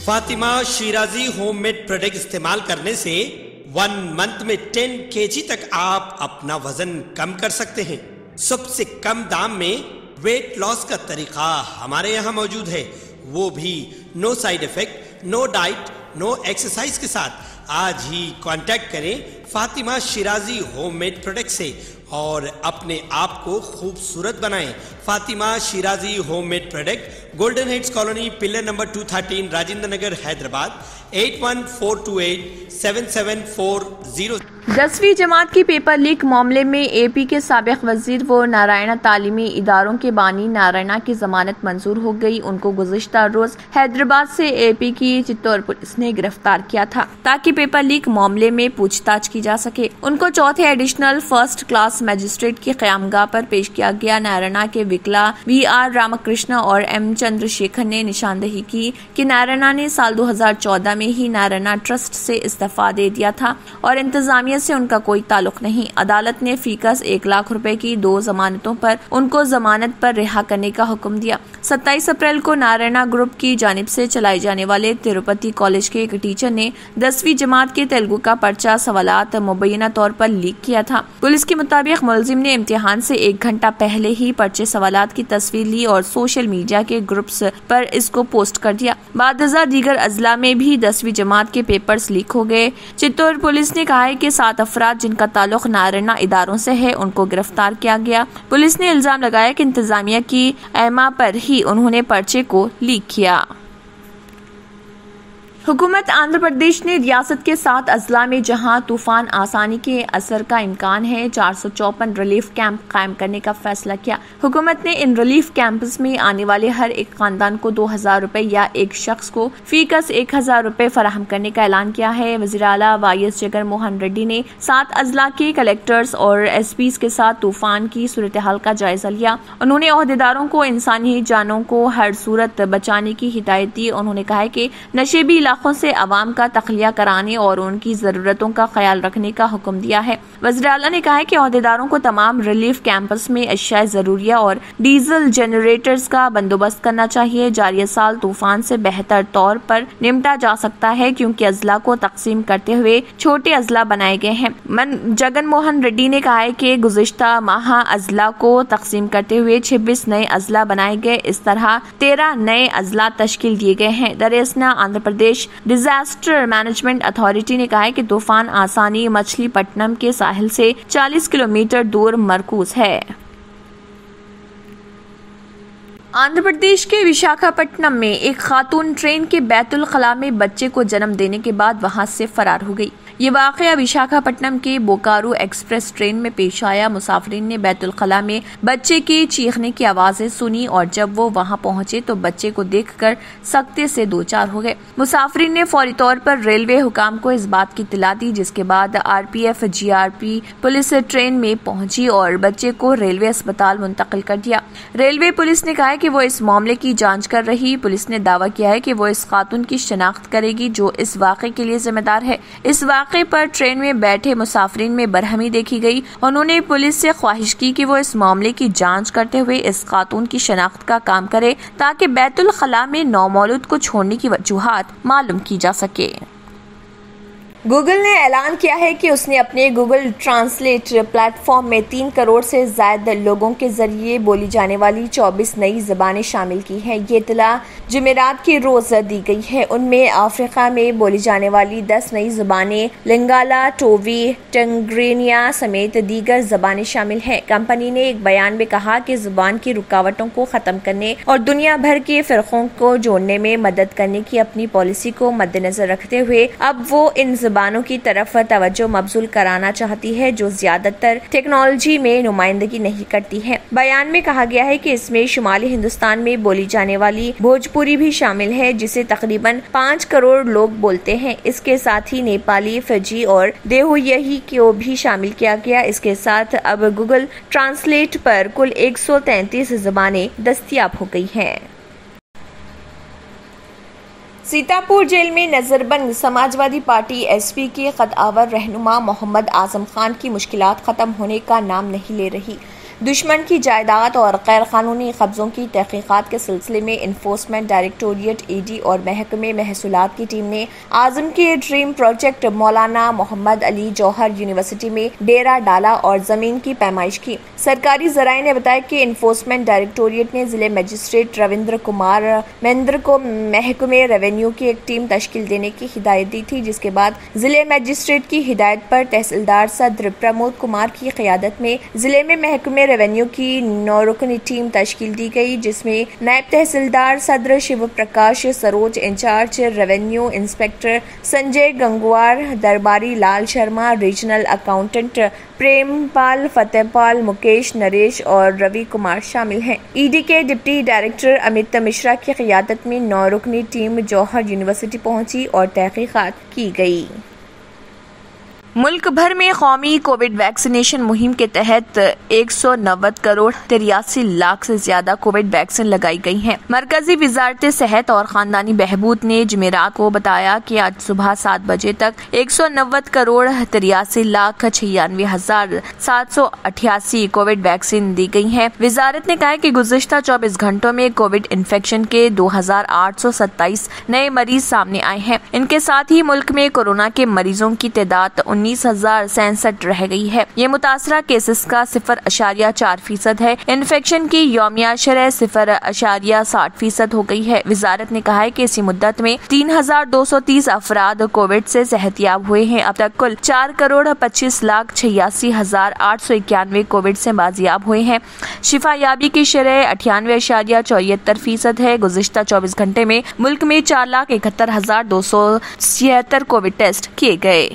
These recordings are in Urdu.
Fatima Shirazi home made product استعمال کرنے سے 1 منتھ میں 10 kg تک آپ اپنا وزن کم کر سکتے ہیں۔ سب سے کم دام میں ویٹ لاس کا طریقہ ہمارے یہاں موجود ہے، وہ بھی no side effect, no diet, no exercise کے ساتھ۔ آج ہی کانٹیکٹ کریں Fatima Shirazi home made product سے اور اپنے آپ کو خوبصورت بنائیں۔ Fatima Shirazi home made product, golden heights colony, pillar number 213، Rajendra Nagar, Hyderabad, 8142877440۔ 10ویں جماعت کی پیپر لیک معاملے میں اے پی کے سابق وزیر و نارائنا تعلیمی اداروں کے بانی نارائنا کی ضمانت منظور ہو گئی۔ ان کو گزشتہ روز حیدرآباد سے اے پی کی چتور پولیس نے گرفتار کیا تھا تاکہ پیپر لیک معاملے میں پوچھ تاچھ کی جا سکے۔ ان کو چوتھے ایڈیشنل فرسٹ کلاس میجسٹریٹ کی قیامگاہ پر پیش کیا گیا۔ نارائنا کے وکلا وی آر رامکرشنا اور ایم چندر شیکھر نے نشاندہی کی کہ نارائنا نے سال 2014 میں ہی نارائنا ٹرسٹ سے استعفیٰ دے دیا تھا اور انتظامیہ سے ان کا کوئی تعلق نہیں۔ عدالت نے فیکس 1 لاکھ روپے کی 2 ضمانتوں پر ان کو ضمانت پر رہا کرنے کا حکم دیا۔ 27 اپریل کو نارائنا گروپ کی جانب سے چلائے جانے والے تروپتی کالج کے ایک ٹیچر نے 10ویں جماعت کے تیلگو کا پرچہ سوالات مبینہ طور پر لیک کیا تھا۔ پولیس کے مطابق ملزم نے امتحان سے 1 گھنٹہ پہلے ہی پرچے سوالات کی تصویر لی اور سوشل میڈیا کے گروپس پر اس کو پوسٹ کر دیا۔ بعد ازاں دیگر اضلاع میں بھی 10ویں جماعت کے پیپرز لیک ہو گئے۔ چتور پولیس نے کہا ہے کہ 7 افراد جن کا تعلق نارائنا اداروں سے ہے ان کو گرفتار کیا گیا۔ پولیس نے الزام لگایا کہ انتظامیہ کی اعمال پر ہی انہوں نے پرچے کو لیک کیا۔ حکومت آندھرا پردیش نے ریاست کے 7 اضلاع میں جہاں طوفان آسانی کے اثر کا امکان ہے 454 ریلیف کیمپ قائم کرنے کا فیصلہ کیا۔ حکومت نے ان ریلیف کیمپس میں آنے والے ہر ایک خاندان کو 2000 روپے یا ایک شخص کو فیکس 1000 روپے فراہم کرنے کا اعلان کیا ہے۔ وزیر اعلیٰ وائی ایس جگن موہن ریڈی نے 7 اضلاع کے کلکٹرز اور ایس پیز کے ساتھ طوفان کی صورتحال کا جائزہ لیا۔ انہوں نے عہدیداروں کو انسانی جانوں کو ہر صورت بچانے کی ہدایت دی۔ انہوں نے کہا کہ نشیبی علاقوں سے عوام کا تخلیہ کرانے اور ان کی ضرورتوں کا خیال رکھنے کا حکم دیا ہے۔ وزیر اعلیٰ نے کہا ہے کہ عہدیداروں کو تمام ریلیف کیمپس میں اشیاء ضروریہ اور ڈیزل جنریٹرز کا بندوبست کرنا چاہیے۔ جاری سال طوفان سے بہتر طور پر نمٹا جا سکتا ہے کیونکہ اضلاع کو تقسیم کرتے ہوئے چھوٹے اضلاع بنائے گئے ہیں۔ جگن موہن ریڈی نے کہا ہے کہ گزشتہ ماہ اضلاع کو تقسیم کرتے ہوئے 26 نئے اضلاع بنائے گئے، اس طرح 13 نئے اضلاع تشکیل دیے گئے ہیں۔ در اثنا Andhra Pradesh disaster management authority نے کہا ہے کہ طوفان آسانی مچھلی پٹنم کے ساحل سے 40 کلومیٹر دور مرکوز ہے۔ آندھرا پردیش کے وشاکھاپٹنم میں ایک خاتون ٹرین کے بیت الخلاء میں بچے کو جنم دینے کے بعد وہاں سے فرار ہو گئی۔ یہ واقعہ وشاکھاپٹنم کے بوکارو ایکسپریس ٹرین میں پیش آیا۔ مسافرین نے بیت الخلاء میں بچے کے چیخنے کی آوازیں سنی اور جب وہ وہاں پہنچے تو بچے کو دیکھ کر سکتے سے دوچار ہو گئے۔ مسافرین نے فوری طور پر ریلوے حکام کو اس بات کی اطلاع دی، جس کے بعد R P F G R P police train میں پہنچی اور بچے کو ریلوے اسپتال منتقل کر دیا۔ ریلوے پولیس نے کہا ہے کہ وہ اس معاملے کی جانچ کر رہی۔ پولیس نے دعویٰ کیا ہے کہ وہ اس خاتون کی شناخت کرے گی جو اس واقعے کے لیے ذمہ دار ہے۔ اس واقعے پر ٹرین میں بیٹھے مسافرین میں برہمی دیکھی گئی۔ انہوں نے پولیس سے خواہش کی کہ وہ اس معاملے کی جانچ کرتے ہوئے اس خاتون کی شناخت کا کام کرے تاکہ بیت الخلاء میں نومولود کو چھوڑنے کی وجوہات معلوم کی جا سکے۔ گوگل نے اعلان کیا ہے کہ اس نے اپنے گوگل ٹرانسلیٹ پلیٹ فارم میں 3 کروڑ سے زائد لوگوں کے ذریعے بولی جانے والی 24 نئی زبانیں شامل کی ہیں۔ یہ اطلاع جمعرات کے روز دی گئی ہے۔ ان میں افریقہ میں بولی جانے والی 10 نئی زبانیں، لنگالا، ٹووی، ٹنگرینیا سمیت دیگر زبانیں شامل ہیں۔ کمپنی نے ایک بیان میں کہا کہ زبان کی رکاوٹوں کو ختم کرنے اور دنیا بھر کے فرقوں کو جوڑنے میں مدد کرنے کی اپنی پالیسی کو مد نظر رکھتے ہوئے اب وہ ان زبانوں کی طرف توجہ مبذول کرانا چاہتی ہے جو زیادہ تر ٹیکنالوجی میں نمائندگی نہیں کرتی ہے۔ بیان میں کہا گیا ہے کہ اس میں شمالی ہندوستان میں بولی جانے والی بھوجپوری بھی شامل ہے جسے تقریباً 5 کروڑ لوگ بولتے ہیں۔ اس کے ساتھ ہی نیپالی، فجی اور دیہویہی کو بھی شامل کیا گیا۔ اس کے ساتھ اب گوگل ٹرانسلیٹ پر کل 133 زبانیں دستیاب ہو گئی ہیں۔ سیتاپور جیل میں نظر بند سماجوادی پارٹی ایس پی کے خود آور رہنما محمد اعظم خان کی مشکلات ختم ہونے کا نام نہیں لے رہی۔ دشمن کی جائیداد اور غیر قانونی قبضوں کی تحقیقات کے سلسلے میں انفورسمنٹ ڈائریکٹوریٹ ED اور محکمہ محصولات کی ٹیم نے اعظم کے ڈریم پروجیکٹ مولانا محمد علی جوہر یونیورسٹی میں ڈیرا ڈالا اور زمین کی پیمائش کی۔ سرکاری ذرائع نے بتایا کہ انفورسمنٹ ڈائریکٹوریٹ نے ضلع مجسٹریٹ روندر کمار مہندر کو محکمہ ریونیو کی ایک ٹیم تشکیل دینے کی ہدایت دی تھی، جس کے بعد ضلع مجسٹریٹ کی ہدایت پر تحصیلدار صدر پرمود کمار کی قیادت میں ضلع میں محکمہ ریونیو کی 9 رکنی ٹیم تشکیل دی گئی، جس میں نائب تحصیلدار صدر شیو پرکاش سروج، incharge revenue inspector Sanjay Gangwar, درباری لال شرما، ریجنل اکاؤنٹنٹ پریم پال، فتح پال، مکیش نریش اور روی کمار شامل ہیں۔ ED کے ڈپٹی ڈائریکٹر امیت مشرا کی قیادت میں 9 رکنی ٹیم جوہر یونیورسٹی پہنچی اور تحقیقات کی گئی۔ ملک بھر میں قومی کووڈ ویکسینیشن مہم کے تحت 190 کروڑ 83 لاکھ سے زیادہ کووڈ ویکسین لگائی گئی ہیں۔ مرکزی وزارت صحت اور خاندانی بہبود نے جمعرات کو بتایا کہ آج صبح 7 بجے تک 190 کروڑ 83 لاکھ 96 ہزار 788 کووڈ ویکسین دی گئی ہیں۔ وزارت نے کہا کہ گزشتہ 24 گھنٹوں میں کووڈ انفیکشن کے 2827 نئے مریض سامنے آئے ہیں۔ ان کے ساتھ ہی ملک میں کورونا کے مریضوں کی تعداد 19,066 رہ گئی ہے۔ یہ متاثرہ کیسز کا 0.4% ہے۔ انفیکشن کی یومیہ شرح 0.60% ہو گئی ہے۔ وزارت نے کہا ہے کہ اسی مدت میں 3,230 افراد کووڈ سے صحت یاب ہوئے ہیں۔ اب تک کل 4 کروڑ 25 لاکھ 86 ہزار 891 کووڈ سے بازیاب ہوئے ہیں۔ شفا یابی کی شرح 98.74% ہے۔ گزشتہ 24 گھنٹے میں ملک میں 4,71,276 کووڈ ٹیسٹ کیے گئے۔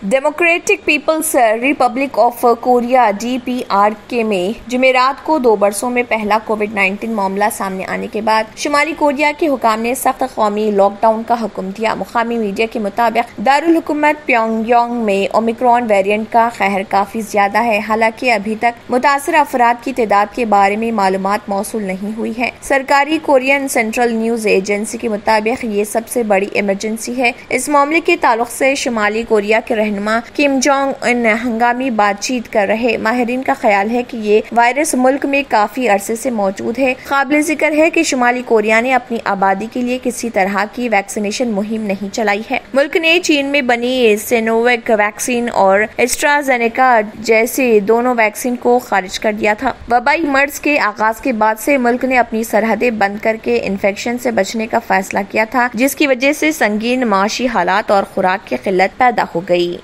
Democratic people's Republic of Korea DPRK میں جمعرات کو 2 برسوں میں پہلا کووڈ-19 معاملہ سامنے آنے کے بعد شمالی کوریا کے حکام نے سخت قومی لاک ڈاؤن کا حکم دیا۔ مقامی میڈیا کے مطابق دارالحکومت پیونگ یانگ میں اومیکرون ویریئنٹ کا قہر کافی زیادہ ہے، حالانکہ ابھی تک متاثرہ افراد کی تعداد کے بارے میں معلومات موصول نہیں ہوئی ہے۔ سرکاری کورین سینٹرل نیوز ایجنسی کے مطابق یہ سب سے بڑی ایمرجنسی ہے۔ اس معاملے کے تعلق سے شمالی کوریا کے رہنما کم جونگ ان ہنگامی بات چیت کر رہے۔ ماہرین کا خیال ہے کہ یہ وائرس ملک میں کافی عرصے سے موجود ہے۔ قابل ذکر ہے کہ شمالی کوریا نے اپنی آبادی کے لیے کسی طرح کی ویکسینیشن مہم نہیں چلائی ہے۔ ملک نے چین میں بنی سینوویک ویکسین اور ایسٹرازینیکا جیسے دونوں ویکسین کو خارج کر دیا تھا۔ وبائی مرض کے آغاز کے بعد سے ملک نے اپنی سرحدیں بند کر کے انفیکشن سے بچنے کا فیصلہ کیا تھا، جس کی وجہ سے سنگین معاشی حالات اور خوراک کی قلت پیدا ہو گئی۔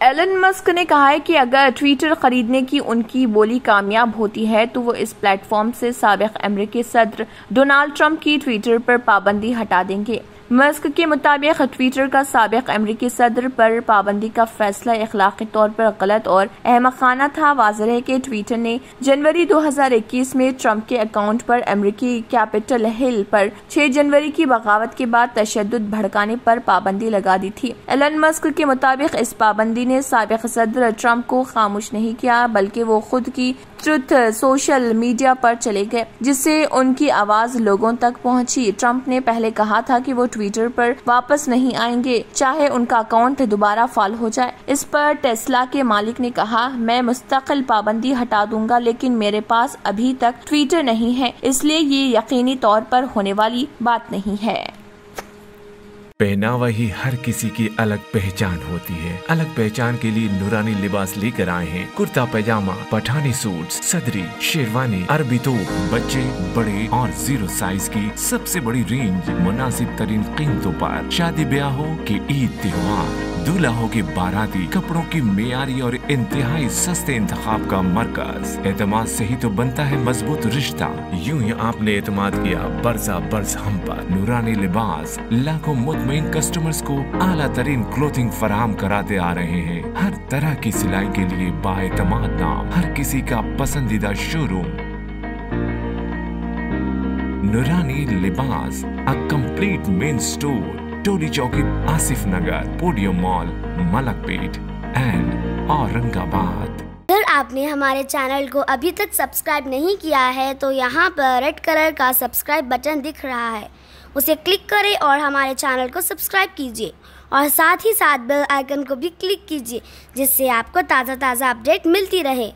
ایلن مسک نے کہا ہے کہ اگر ٹویٹر خریدنے کی ان کی بولی کامیاب ہوتی ہے تو وہ اس پلیٹ فارم سے سابق امریکی صدر ڈونالڈ ٹرمپ کی ٹویٹر پر پابندی ہٹا دیں گے۔ مسک کے مطابق ٹویٹر کا سابق امریکی صدر پر پابندی کا فیصلہ اخلاقی طور پر غلط اور احمقانہ تھا۔ واضح ہے کہ ٹویٹر نے جنوری 2021 میں ٹرمپ کے اکاؤنٹ پر امریکی کیپٹل ہل پر 6 جنوری کی بغاوت کے بعد تشدد بھڑکانے پر پابندی لگا دی تھی۔ ایلن مسک کے مطابق اس پابندی نے سابق صدر ٹرمپ کو خاموش نہیں کیا، بلکہ وہ خود کی ٹروتھ سوشل میڈیا پر چلے گئے، جس سے ان کی آواز لوگوں تک پہنچی۔ ٹرمپ نے پہلے کہا تھا کہ وہ ٹویٹر پر واپس نہیں آئیں گے چاہے ان کا اکاؤنٹ دوبارہ فعال ہو جائے۔ اس پر ٹیسلا کے مالک نے کہا، میں مستقل پابندی ہٹا دوں گا، لیکن میرے پاس ابھی تک ٹویٹر نہیں ہے، اس لیے یہ یقینی طور پر ہونے والی بات نہیں ہے۔ پہناوا ہی ہر کسی کی الگ پہچان ہوتی ہے۔ الگ پہچان کے لیے نورانی لباس لے کر آئے ہیں کرتا پیجامہ، پٹھانی سوٹس، صدری، شیروانی، عربی توپ، بچے، بڑے اور 0 سائز کی سب سے بڑی رینج مناسب ترین قیمتوں پر۔ شادی بیاہ ہو کہ عید تہوار، دولہا ہو کے باراتی، کپڑوں کی معیاری اور انتہائی سستے انتخاب کا مرکز۔ اعتماد سے ہی تو بنتا ہے مضبوط رشتہ۔ یوں ہی آپ نے اعتماد کیا برسا برس ہم پر۔ نورانی لباس لاکھوں مطمئن کسٹمرز کو اعلیٰ ترین کلوتھنگ فراہم کراتے آ رہے ہیں۔ ہر طرح کی سلائی کے لیے بااعتماد نام، ہر کسی کا پسندیدہ شو روم۔ نورانی لباس، a complete main store، Toli Chowki, Asif Nagar, podium mall, Malakpet and Aurangabad. اگر آپ نے ہمارے چینل کو ابھی تک سبسکرائب نہیں کیا ہے تو یہاں پر ریڈ کلر کا سبسکرائب بٹن دکھ رہا ہے، اسے کلک کریں اور ہمارے چینل کو سبسکرائب کیجیے اور ساتھ ہی ساتھ بیل آئیکن کو بھی کلک کیجیے جس سے آپ کو تازہ اپڈیٹ ملتی رہے۔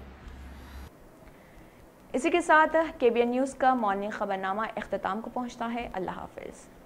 اسی کے ساتھ KBN نیوز کا مارننگ خبرنامہ اختتام کو پہنچتا ہے۔ اللہ حافظ۔